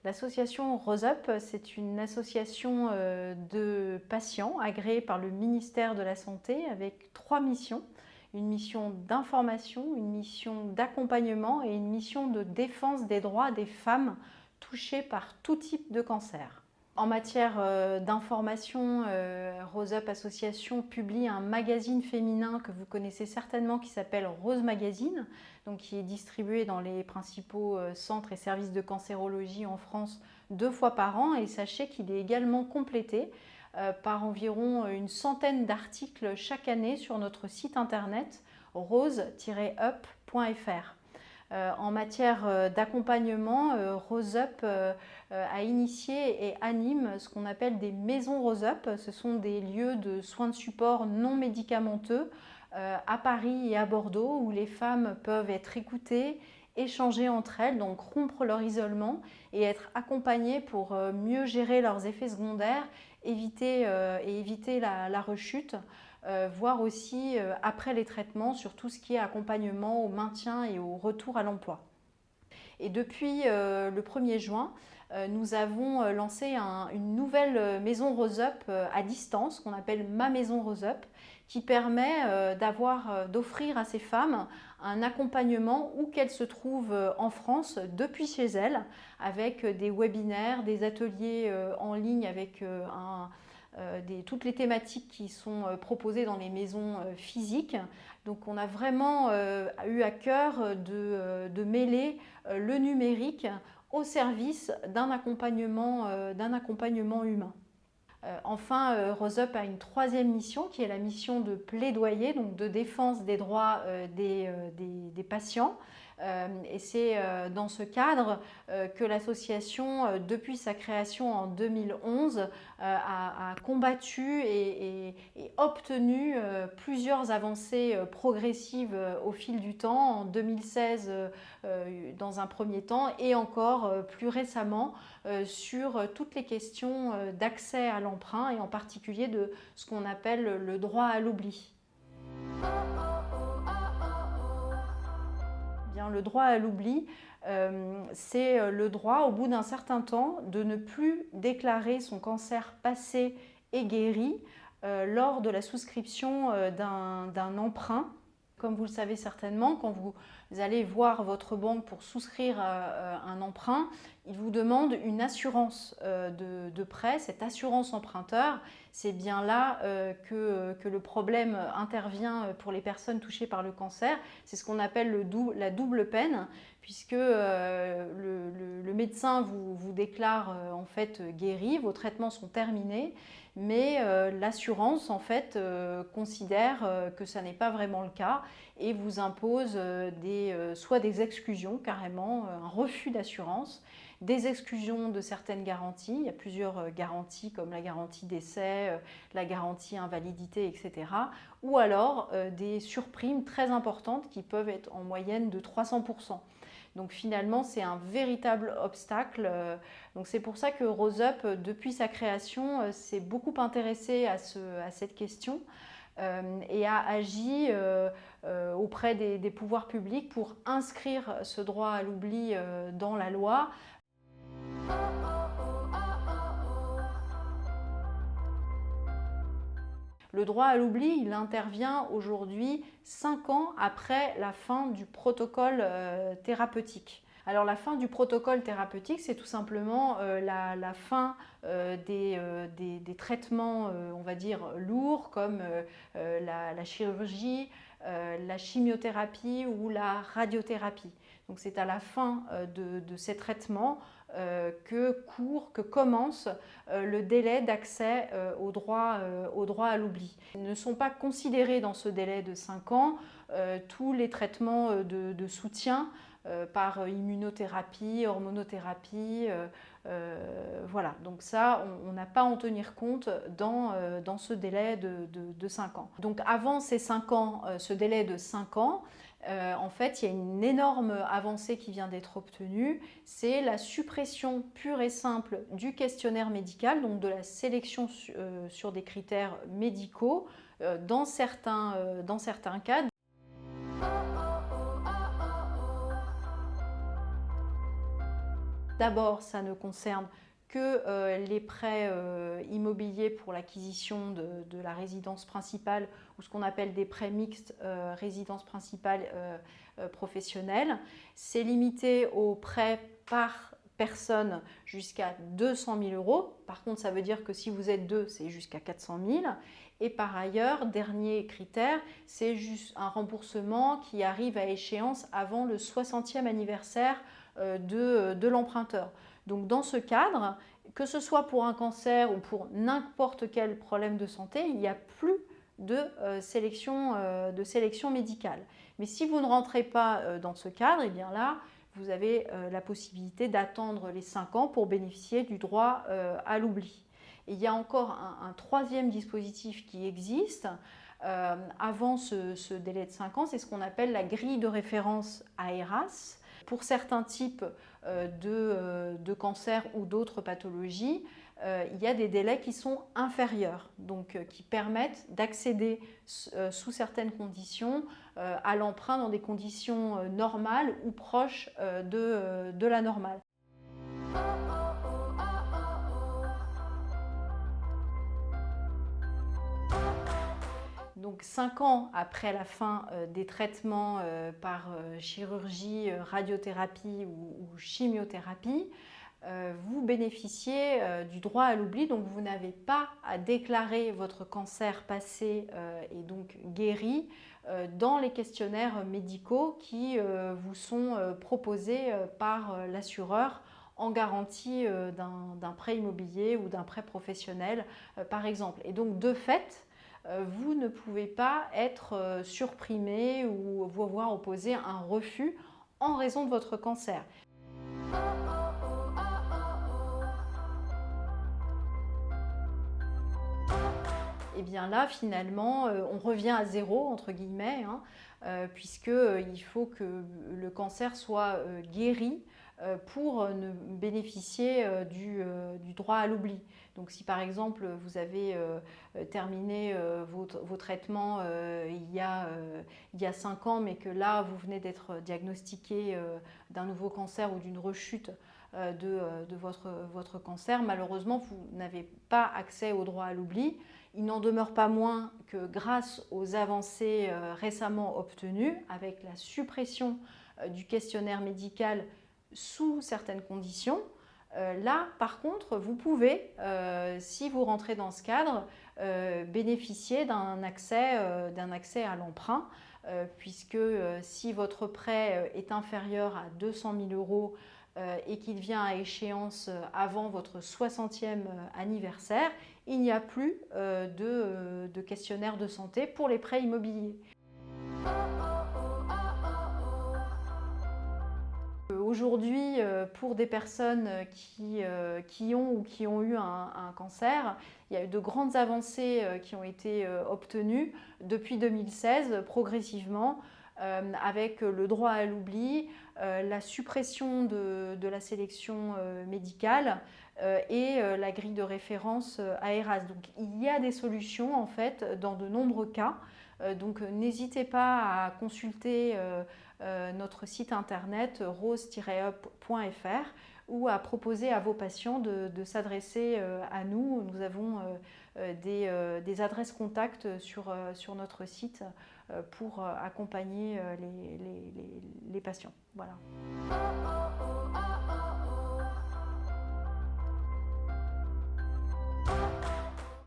L'association Rose Up, c'est une association de patients agréée par le ministère de la Santé avec 3 missions. Une mission d'information, une mission d'accompagnement et une mission de défense des droits des femmes touchées par tout type de cancer. En matière d'information, Rose Up Association publie un magazine féminin que vous connaissez certainement qui s'appelle Rose Magazine, donc qui est distribué dans les principaux centres et services de cancérologie en France 2 fois par an. Et sachez qu'il est également complété par environ une centaine d'articles chaque année sur notre site internet rose-up.fr. En matière d'accompagnement, Rose Up a initié et anime ce qu'on appelle des maisons Rose Up. Ce sont des lieux de soins de support non médicamenteux à Paris et à Bordeaux où les femmes peuvent être écoutées, échanger entre elles, donc rompre leur isolement et être accompagnées pour mieux gérer leurs effets secondaires, éviter la rechute. Voire aussi après les traitements sur tout ce qui est accompagnement au maintien et au retour à l'emploi. Et depuis le 1er juin, nous avons lancé une nouvelle maison Rose Up à distance qu'on appelle Ma Maison Rose Up qui permet d'offrir à ces femmes un accompagnement où qu'elles se trouvent en France depuis chez elles avec des webinaires, des ateliers en ligne avec toutes les thématiques qui sont proposées dans les maisons physiques. Donc on a vraiment eu à cœur de mêler le numérique au service d'un accompagnement humain. Enfin, Rose Up a une 3e mission qui est la mission de plaidoyer, donc de défense des droits des patients. Et c'est dans ce cadre que l'association, depuis sa création en 2011, a combattu et obtenu plusieurs avancées progressives au fil du temps, en 2016 dans un premier temps et encore plus récemment sur toutes les questions d'accès à l'emprunt et en particulier de ce qu'on appelle le droit à l'oubli. Bien, le droit à l'oubli, c'est le droit, au bout d'un certain temps, de ne plus déclarer son cancer passé et guéri lors de la souscription d'un emprunt. Comme vous le savez certainement, quand vous allez voir votre banque pour souscrire un emprunt, il vous demande une assurance de prêt. Cette assurance emprunteur, c'est bien là que le problème intervient pour les personnes touchées par le cancer. C'est ce qu'on appelle la double peine, puisque le médecin vous déclare en fait guéri, vos traitements sont terminés, mais l'assurance en fait considère que ça n'est pas vraiment le cas et vous impose soit des exclusions carrément, un refus d'assurance, des exclusions de certaines garanties. Il y a plusieurs garanties comme la garantie décès, la garantie invalidité, etc. Ou alors des surprimes très importantes qui peuvent être en moyenne de 300%. Donc finalement, c'est un véritable obstacle. Donc c'est pour ça que Rose Up, depuis sa création, s'est beaucoup intéressée à cette question et a agi auprès des pouvoirs publics pour inscrire ce droit à l'oubli dans la loi. Le droit à l'oubli, il intervient aujourd'hui 5 ans après la fin du protocole thérapeutique. Alors la fin du protocole thérapeutique, c'est tout simplement la fin des traitements, on va dire, lourds comme la chirurgie, la chimiothérapie ou la radiothérapie. Donc c'est à la fin de ces traitements que commence le délai d'accès au droit à l'oubli. Ne sont pas considérés dans ce délai de 5 ans tous les traitements de soutien par immunothérapie, hormonothérapie, voilà. Donc ça, on n'a pas à en tenir compte dans ce délai de 5 ans. Donc avant ces 5 ans, ce délai de 5 ans, en fait, il y a une énorme avancée qui vient d'être obtenue, c'est la suppression pure et simple du questionnaire médical, donc de la sélection sur des critères médicaux dans certains cas. D'abord, ça ne concerne que les prêts immobiliers pour l'acquisition de la résidence principale ou ce qu'on appelle des prêts mixtes résidence principale professionnelle. C'est limité aux prêts par personne jusqu'à 200 000 euros. Par contre, ça veut dire que si vous êtes deux, c'est jusqu'à 400 000. Et par ailleurs, dernier critère, c'est juste un remboursement qui arrive à échéance avant le 60e anniversaire de l'emprunteur. Donc dans ce cadre, que ce soit pour un cancer ou pour n'importe quel problème de santé, il n'y a plus de sélection médicale. Mais si vous ne rentrez pas dans ce cadre, et bien là, vous avez la possibilité d'attendre les 5 ans pour bénéficier du droit à l'oubli. Et il y a encore un troisième dispositif qui existe avant ce délai de 5 ans, c'est ce qu'on appelle la grille de référence AERAS. Pour certains types de cancers ou d'autres pathologies, il y a des délais qui sont inférieurs, donc qui permettent d'accéder sous certaines conditions à l'emprunt dans des conditions normales ou proches de la normale. Donc 5 ans après la fin des traitements par chirurgie, radiothérapie ou chimiothérapie, vous bénéficiez du droit à l'oubli, donc vous n'avez pas à déclarer votre cancer passé et donc guéri dans les questionnaires médicaux qui vous sont proposés par l'assureur en garantie d'un prêt immobilier ou d'un prêt professionnel par exemple. Et donc de fait, vous ne pouvez pas être surprimé ou vous voir opposer un refus en raison de votre cancer. Et bien là, finalement, on revient à zéro, entre guillemets, puisqu'il faut que le cancer soit guéri pour ne bénéficier du droit à l'oubli. Donc si par exemple vous avez terminé vos traitements il y a 5 ans, mais que là vous venez d'être diagnostiqué d'un nouveau cancer ou d'une rechute de votre cancer, malheureusement vous n'avez pas accès au droit à l'oubli. Il n'en demeure pas moins que grâce aux avancées récemment obtenues, avec la suppression du questionnaire médical sous certaines conditions, là, par contre, vous pouvez, si vous rentrez dans ce cadre, bénéficier d'un accès à l'emprunt, puisque si votre prêt est inférieur à 200 000 euros et qu'il vient à échéance avant votre 60e anniversaire, il n'y a plus de questionnaire de santé pour les prêts immobiliers. Aujourd'hui, pour des personnes qui ont ou qui ont eu un cancer, il y a eu de grandes avancées qui ont été obtenues depuis 2016, progressivement, avec le droit à l'oubli, la suppression de la sélection médicale et la grille de référence AERAS. Donc il y a des solutions en fait dans de nombreux cas. Donc n'hésitez pas à consulter notre site internet rose-up.fr ou à proposer à vos patients de s'adresser à nous. Nous avons des adresses contacts sur notre site pour accompagner les patients. Voilà.